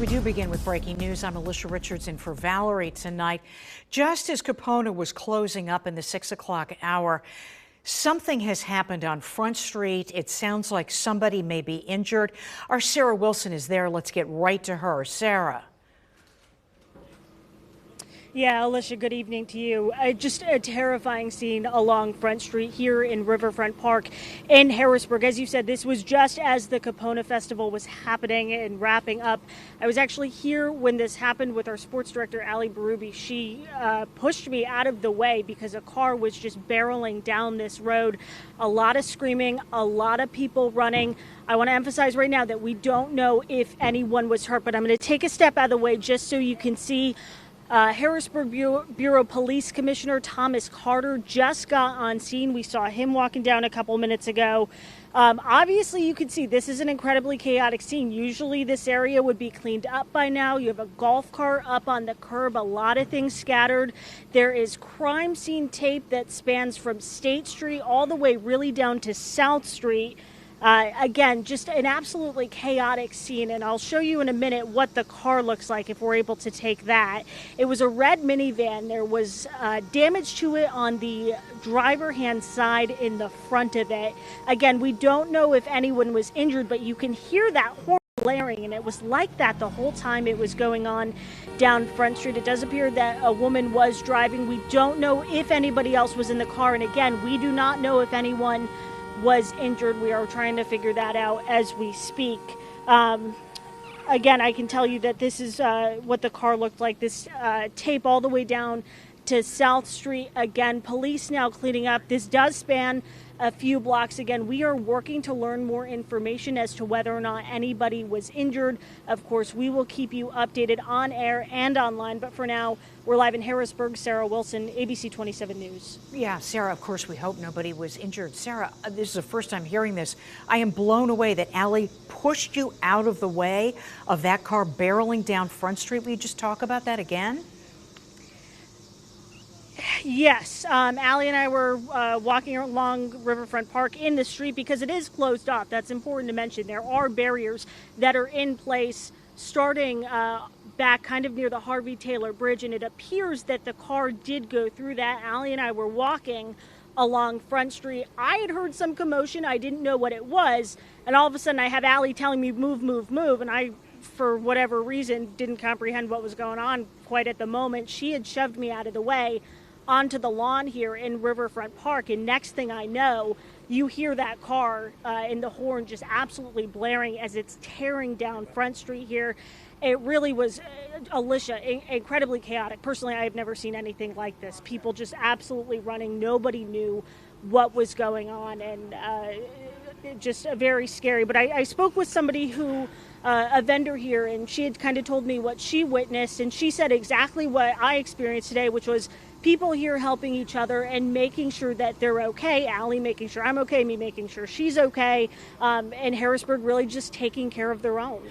We do begin with breaking news. I'm Alicia Richards in for Valerie tonight. Just as KIPONA was closing up in the 6 o'clock hour, something has happened on Front Street. It sounds like somebody may be injured. Our Sarah Wilson is there. Let's get right to her. Sarah. Yeah, Alicia, good evening to you. Just a terrifying scene along Front Street here in Riverfront Park in Harrisburg. As you said, this was just as the KIPONA Festival was happening and wrapping up. I was actually here when this happened with our sports director, Ali Barubi. She pushed me out of the way because a car was just barreling down this road. A lot of screaming, a lot of people running. I want to emphasize right now that we don't know if anyone was hurt, but I'm going to take a step out of the way just so you can see. Harrisburg Bureau Police Commissioner Thomas Carter just got on scene. We saw him walking down a couple minutes ago. Obviously, you can see this is an incredibly chaotic scene. Usually this area would be cleaned up by now. You have a golf cart up on the curb, a lot of things scattered. There is crime scene tape that spans from State Street all the way really down to South Street. Again, just an absolutely chaotic scene, and I'll show you in a minute what the car looks like if we're able to take that. It was a red minivan. There was damage to it on the driver hand side in the front of it. Again, we don't know if anyone was injured, but you can hear that horn blaring, and it was like that the whole time it was going on down Front Street. It does appear that a woman was driving. We don't know if anybody else was in the car, and again, we do not know if anyone was injured. We are trying to figure that out as we speak. Again, I can tell you that this is what the car looked like. This tape all the way down to South Street. Again, police now cleaning up. This does span a few blocks. Again, we are working to learn more information as to whether or not anybody was injured. Of course, we will keep you updated on air and online. But for now, we're live in Harrisburg. Sarah Wilson, ABC 27 News. Yeah, Sarah, of course, we hope nobody was injured. Sarah, this is the first time hearing this. I am blown away that Ali pushed you out of the way of that car barreling down Front Street. Will you just talk about that again? Yes, Ali and I were walking along Riverfront Park in the street because it is closed off. That's important to mention. There are barriers that are in place starting back kind of near the Harvey Taylor Bridge, and it appears that the car did go through that. Ali and I were walking along Front Street. I had heard some commotion. I didn't know what it was, and all of a sudden I have Ali telling me, move, move, move, and I, for whatever reason, didn't comprehend what was going on quite at the moment. She had shoved me out of the way onto the lawn here in Riverfront Park, and next thing I know, you hear that car and the horn just absolutely blaring as it's tearing down Front Street here. It really was, Alicia, incredibly chaotic. Personally, I have never seen anything like this. People just absolutely running. Nobody knew what was going on, and just very scary. But I spoke with somebody who, a vendor here, and she had kind of told me what she witnessed, and she said exactly what I experienced today, which was people here helping each other and making sure that they're okay. Ali making sure I'm okay, me making sure she's okay, and Harrisburg really just taking care of their own.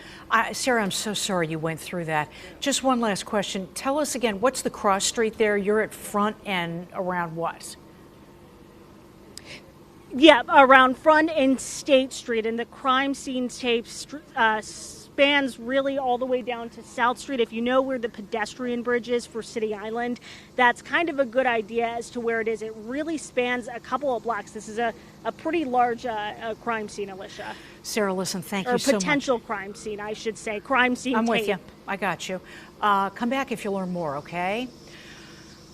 Sarah, I'm so sorry you went through that. Just one last question. Tell us again, what's the cross street there? You're at Front and around what? Yeah, around Front and State Street, and the crime scene tape spans really all the way down to South Street. If you know where the pedestrian bridge is for City Island, that's kind of a good idea as to where it is. It really spans a couple of blocks. This is a pretty large crime scene, Alicia. Sarah, listen, thank you so much. Or potential crime scene, I should say. Crime scene I'm tape. with you. I got you. Come back if you learn more, okay?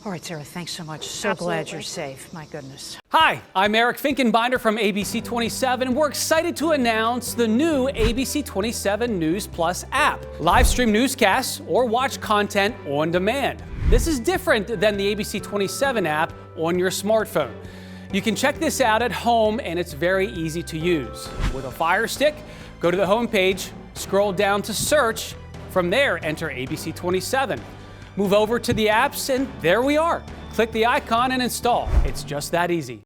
All right, Sarah, thanks so much. So glad you're safe. My goodness. Hi, I'm Eric Finkenbinder from ABC 27, and we're excited to announce the new ABC 27 News Plus app. Live stream newscasts or watch content on demand. This is different than the ABC 27 app on your smartphone. You can check this out at home, and it's very easy to use. With a Fire Stick, go to the homepage, scroll down to search. From there, enter ABC 27. Move over to the apps, and there we are. Click the icon and install. It's just that easy.